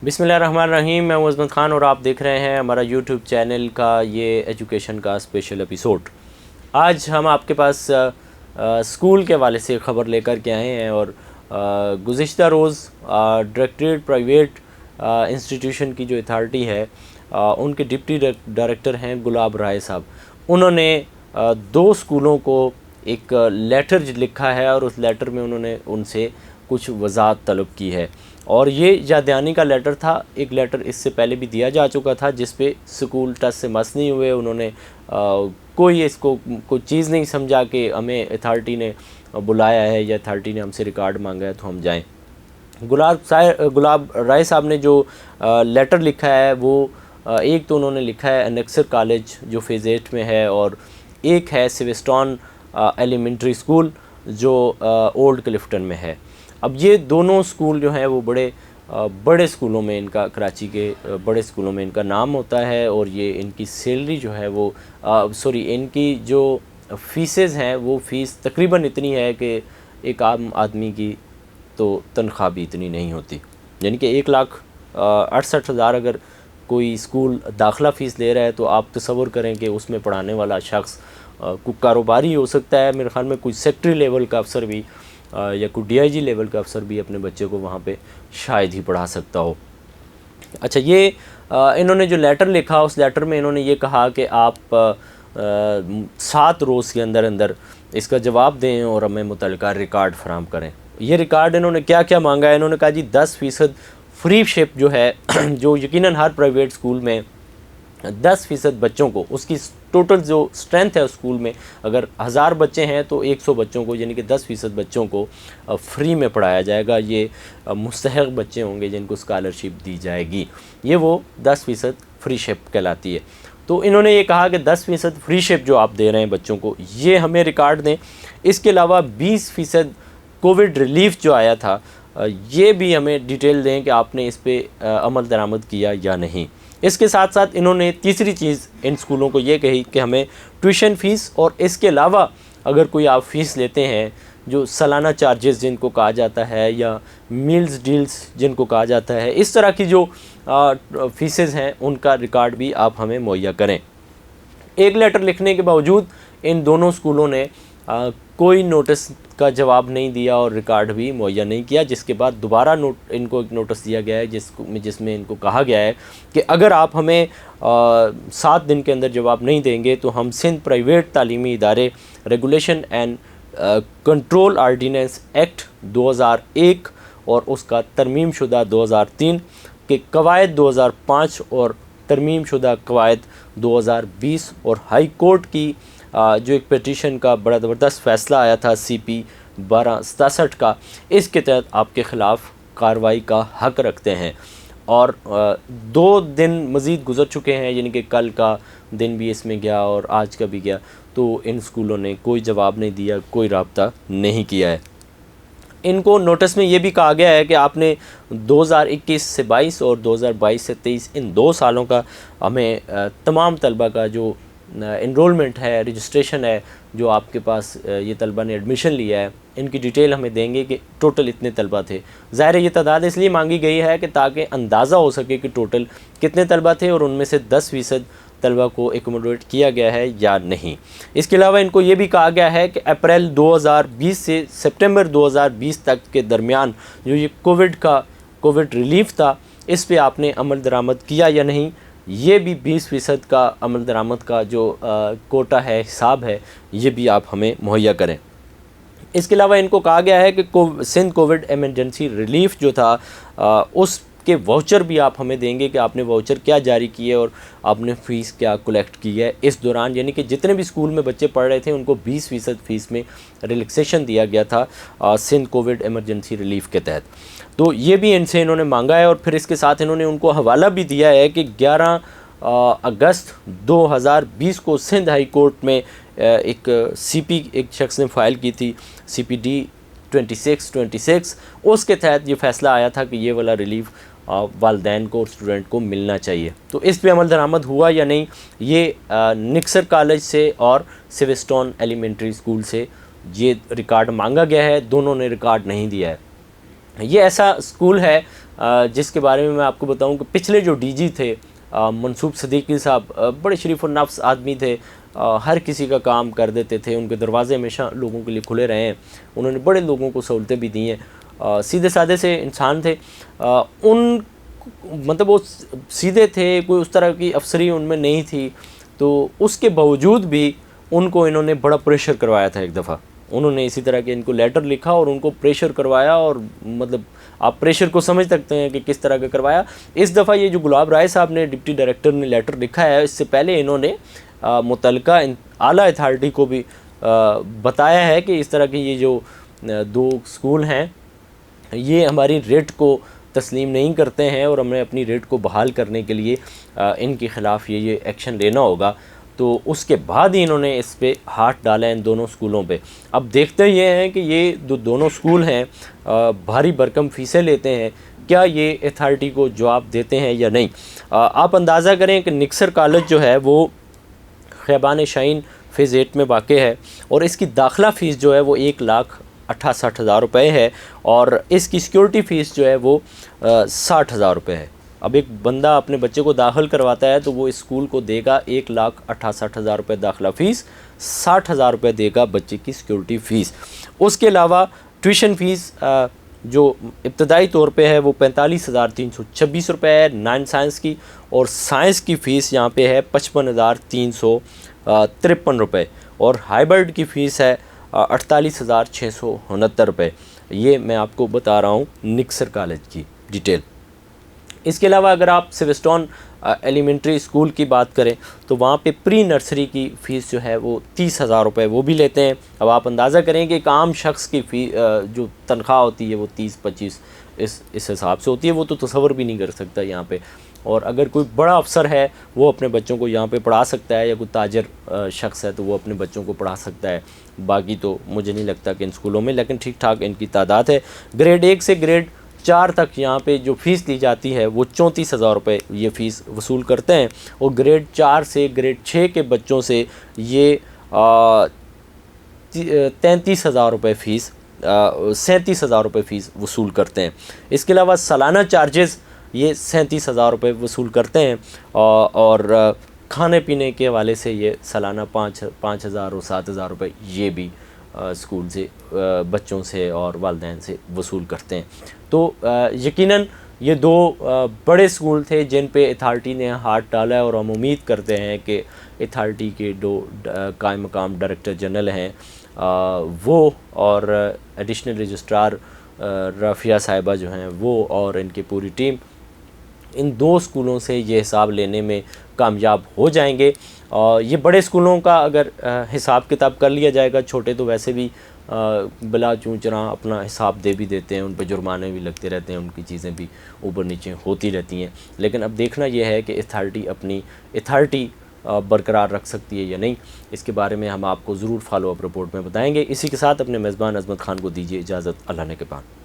بسم اللہ الرحمن الرحیم، میں عظمت خان اور آپ دیکھ رہے ہیں ہمارا یوٹیوب چینل کا یہ ایجوکیشن کا اسپیشل ایپیسوڈ۔ آج ہم آپ کے پاس اسکول کے حوالے سے خبر لے کر کے آئے ہیں اور گزشتہ روز ڈائریکٹریٹ پرائیویٹ انسٹیٹیوشن کی جو اتھارٹی ہے ان کے ڈپٹی ڈائریکٹر ہیں گلاب رائے صاحب، انہوں نے دو اسکولوں کو ایک لیٹر لکھا ہے اور اس لیٹر میں انہوں نے ان سے کچھ وضاحت طلب کی ہے۔ اور یہ یاددہانی کا لیٹر تھا، ایک لیٹر اس سے پہلے بھی دیا جا چکا تھا جس پہ سکول ٹس سے مس نہیں ہوئے، انہوں نے کوئی اس کو کوئی چیز نہیں سمجھا کہ ہمیں اتھارٹی نے بلایا ہے یا اتھارٹی نے ہم سے ریکارڈ مانگا ہے تو ہم جائیں۔ گلاب رائے صاحب نے جو لیٹر لکھا ہے وہ ایک تو انہوں نے لکھا ہے انیکسر کالج جو فیز 8 میں ہے، اور ایک ہے سیوسٹون ایلیمنٹری اسکول جو اولڈ کلفٹن میں ہے۔ اب یہ دونوں اسکول جو ہیں وہ بڑے اسکولوں میں ان کا، کراچی کے بڑے اسکولوں میں ان کا نام ہوتا ہے، اور یہ ان کی سیلری جو ہے وہ ان کی جو فیسز ہیں وہ فیس تقریباً اتنی ہے کہ ایک عام آدمی کی تو تنخواہ بھی اتنی نہیں ہوتی، یعنی کہ 1,68,000 اگر کوئی اسکول داخلہ فیس لے رہا ہے تو آپ تصور کریں کہ اس میں پڑھانے والا شخص کوئی کاروباری ہو سکتا ہے، میرے خیال میں کوئی سیکٹری لیول کا افسر بھی یا کوئی ڈی آئی جی لیول کا افسر بھی اپنے بچے کو وہاں پہ شاید ہی پڑھا سکتا ہو۔ اچھا، یہ انہوں نے جو لیٹر لکھا اس لیٹر میں انہوں نے یہ کہا کہ آپ 7 روز کے اندر اس کا جواب دیں اور ہمیں متعلقہ ریکارڈ فراہم کریں۔ یہ ریکارڈ انہوں نے کیا کیا مانگا ہے؟ انہوں نے کہا جی 10% فری شپ جو ہے جو یقیناً ہر پرائیویٹ اسکول میں 10% بچوں کو، اس کی ٹوٹل جو اسٹرینتھ ہے اسکول میں اگر 1000 بچے ہیں تو 100 بچوں کو یعنی کہ 10% بچوں کو فری میں پڑھایا جائے گا۔ یہ مستحق بچے ہوں گے جن کو اسکالرشپ دی جائے گی، یہ وہ 10% فری شپ کہلاتی ہے۔ تو انہوں نے یہ کہا کہ 10% فری شپ جو آپ دے رہے ہیں بچوں کو یہ ہمیں ریکارڈ دیں، اس کے علاوہ 20% کووڈ ریلیف جو آیا تھا یہ بھی ہمیں ڈیٹیل دیں کہ آپ نے اس پہ عمل درآمد کیا یا نہیں۔ اس کے ساتھ ساتھ انہوں نے تیسری چیز ان اسکولوں کو یہ کہی کہ ہمیں ٹیوشن فیس اور اس کے علاوہ اگر کوئی آپ فیس لیتے ہیں جو سالانہ چارجز جن کو کہا جاتا ہے یا میلز ڈیلز جن کو کہا جاتا ہے، اس طرح کی جو فیسز ہیں ان کا ریکارڈ بھی آپ ہمیں مہیا کریں۔ ایک لیٹر لکھنے کے باوجود ان دونوں اسکولوں نے کوئی نوٹس کا جواب نہیں دیا اور ریکارڈ بھی مہیا نہیں کیا، جس کے بعد دوبارہ ان کو ایک نوٹس دیا گیا ہے جس میں ان کو کہا گیا ہے کہ اگر آپ ہمیں 7 دن کے اندر جواب نہیں دیں گے تو ہم سندھ پرائیویٹ تعلیمی ادارے regulation and control ordinance act 2001 اور اس کا ترمیم شدہ 2003 کے قواعد 2005 اور ترمیم شدہ قواعد 2020 اور ہائی کورٹ کی جو ایک پیٹیشن کا بڑا زبردست فیصلہ آیا تھا CP 1267 کا، اس کے تحت آپ کے خلاف کارروائی کا حق رکھتے ہیں۔ اور 2 دن مزید گزر چکے ہیں، یعنی کہ کل کا دن بھی اس میں گیا اور آج کا بھی گیا، تو ان اسکولوں نے کوئی جواب نہیں دیا، کوئی رابطہ نہیں کیا ہے۔ ان کو نوٹس میں یہ بھی کہا گیا ہے کہ آپ نے 2021 سے 22 اور 2022 سے 23 ان 2 سالوں کا ہمیں تمام طلبہ کا جو انرولمنٹ ہے، رجسٹریشن ہے، جو آپ کے پاس یہ طلبہ نے ایڈمیشن لیا ہے، ان کی ڈیٹیل ہمیں دیں گے کہ ٹوٹل اتنے طلبہ تھے۔ ظاہر ہے یہ تعداد اس لیے مانگی گئی ہے کہ تاکہ اندازہ ہو سکے کہ ٹوٹل کتنے طلبہ تھے اور ان میں سے 10% طلبہ کو ایکوموڈیٹ کیا گیا ہے یا نہیں۔ اس کے علاوہ ان کو یہ بھی کہا گیا ہے کہ اپریل 2020 سے سپٹمبر 2020 تک کے درمیان جو یہ کووڈ ریلیف تھا اس پہ آپ نے عمل درآمد کیا یا نہیں، یہ بھی 20% کا عمل درآمد کا جو کوٹا ہے، حساب ہے، یہ بھی آپ ہمیں مہیا کریں۔ اس کے علاوہ ان کو کہا گیا ہے کہ سندھ کووڈ ایمرجنسی ریلیف جو تھا اس کے واؤچر بھی آپ ہمیں دیں گے کہ آپ نے واؤچر کیا جاری کیے اور آپ نے فیس کیا کلیکٹ کی ہے اس دوران، یعنی کہ جتنے بھی اسکول میں بچے پڑھ رہے تھے ان کو 20% فیس میں ریلیکسیشن دیا گیا تھا سندھ کووڈ ایمرجنسی ریلیف کے تحت۔ تو یہ بھی ان سے انہوں نے مانگا ہے، اور پھر اس کے ساتھ انہوں نے ان کو حوالہ بھی دیا ہے کہ 11 اگست 2020 کو سندھ ہائی کورٹ میں ایک شخص نے فائل کی تھی CPD 2626، اس کے تحت یہ فیصلہ آیا تھا کہ یہ والا ریلیف والدین کو اور اسٹوڈنٹ کو ملنا چاہیے۔ تو اس پہ عمل درآمد ہوا یا نہیں، یہ نکسر کالج سے اور سیوسٹون ایلیمنٹری اسکول سے یہ ریکارڈ مانگا گیا ہے، دونوں نے ریکارڈ نہیں دیا ہے۔ یہ ایسا اسکول ہے جس کے بارے میں میں آپ کو بتاؤں کہ پچھلے جو ڈی جی تھے منصوب صدیقی صاحب بڑے شریف النفس آدمی تھے، ہر کسی کا کام کر دیتے تھے، ان کے دروازے ہمیشہ لوگوں کے لیے کھلے رہے ہیں، انہوں نے بڑے لوگوں کو سہولتیں بھی دی ہیں، سیدھے سادے سے انسان تھے، ان مطلب وہ سیدھے تھے، کوئی اس طرح کی افسری ان میں نہیں تھی، تو اس کے باوجود بھی ان کو انہوں نے بڑا پریشر کروایا تھا ایک دفعہ، انہوں نے اسی طرح کے ان کو لیٹر لکھا اور ان کو پریشر کروایا، اور مطلب آپ پریشر کو سمجھ سکتے ہیں کہ کس طرح کا کروایا۔ اس دفعہ یہ جو گلاب رائے صاحب نے ڈپٹی ڈائریکٹر نے لیٹر لکھا ہے، اس سے پہلے انہوں نے متعلقہ اعلیٰ اتھارٹی کو بھی بتایا ہے کہ اس طرح کے یہ جو 2 اسکول ہیں یہ ہماری ریٹ کو تسلیم نہیں کرتے ہیں، اور ہمیں اپنی ریٹ کو بحال کرنے کے لیے ان کے خلاف یہ ایکشن لینا ہوگا۔ تو اس کے بعد ہی انہوں نے اس پہ ہاتھ ڈالا ہے ان دونوں اسکولوں پہ۔ اب دیکھتے یہ ہیں کہ یہ دونوں اسکول ہیں بھاری بھرکم فیسیں لیتے ہیں، کیا یہ اتھارٹی کو جواب دیتے ہیں یا نہیں۔ آپ اندازہ کریں کہ نکسر کالج جو ہے وہ خیبان شاہین فیز 8 میں واقع ہے، اور اس کی داخلہ فیس جو ہے وہ 1,68,000 روپے ہے، اور اس کی سیکیورٹی فیس جو ہے وہ 60,000 روپے ہے۔ اب ایک بندہ اپنے بچے کو داخل کرواتا ہے تو وہ اس اسکول کو دے گا 1,68,000 روپے داخلہ فیس، 60,000 روپے دے گا بچے کی سیکیورٹی فیس۔ اس کے علاوہ ٹیوشن فیس جو ابتدائی طور پہ ہے وہ 45,326 روپے ہے 9 سائنس کی، اور سائنس کی فیس یہاں پہ ہے 55,353 روپے، اور ہائبرڈ کی فیس ہے 48,669 روپے۔ یہ میں آپ کو بتا رہا ہوں نکسر کالج کی ڈیٹیل۔ اس کے علاوہ اگر آپ سویسٹون ایلیمنٹری اسکول کی بات کریں تو وہاں پہ پری نرسری کی فیس جو ہے وہ 30,000 روپے وہ بھی لیتے ہیں۔ اب آپ اندازہ کریں کہ ایک عام شخص کی جو تنخواہ ہوتی ہے وہ 30-25 اس حساب سے ہوتی ہے، وہ تو تصور بھی نہیں کر سکتا یہاں پہ۔ اور اگر کوئی بڑا افسر ہے وہ اپنے بچوں کو یہاں پہ پڑھا سکتا ہے، یا کوئی تاجر شخص ہے تو وہ اپنے بچوں کو پڑھا سکتا ہے، باقی تو مجھے نہیں لگتا کہ ان اسکولوں میں، لیکن ٹھیک ٹھاک ان کی تعداد ہے۔ گریڈ 1 سے گریڈ 4 تک یہاں پہ جو فیس لی جاتی ہے وہ 34,000 روپے یہ فیس وصول کرتے ہیں، اور گریڈ 4 سے گریڈ 6 کے بچوں سے یہ 33,000 روپے فیس 37,000 روپے فیس وصول کرتے ہیں۔ اس کے علاوہ سالانہ چارجز یہ 37,000 روپے وصول کرتے ہیں، اور کھانے پینے کے حوالے سے یہ سالانہ 5,000 اور 7,000 روپے یہ بھی اسکول سے بچوں سے اور والدین سے وصول کرتے ہیں۔ تو یقیناً یہ 2 بڑے اسکول تھے جن پہ اتھارٹی نے ہاتھ ڈالا ہے، اور ہم امید کرتے ہیں کہ اتھارٹی کے 2 قائم مقام ڈائریکٹر جنرل ہیں وہ، اور ایڈیشنل رجسٹرار رافیہ صاحبہ جو ہیں وہ، اور ان کی پوری ٹیم ان 2 اسکولوں سے یہ حساب لینے میں کامیاب ہو جائیں گے۔ یہ بڑے اسکولوں کا اگر حساب کتاب کر لیا جائے گا، چھوٹے تو ویسے بھی بلا چوں چراں اپنا حساب دے بھی دیتے ہیں، ان پہ جرمانے بھی لگتے رہتے ہیں، ان کی چیزیں بھی اوپر نیچے ہوتی رہتی ہیں، لیکن اب دیکھنا یہ ہے کہ اتھارٹی اپنی اتھارٹی برقرار رکھ سکتی ہے یا نہیں۔ اس کے بارے میں ہم آپ کو ضرور فالو اپ رپورٹ میں بتائیں گے۔ اسی کے ساتھ اپنے میزبان عظمت خان کو دیجیے اجازت، اللہ نے کے پان۔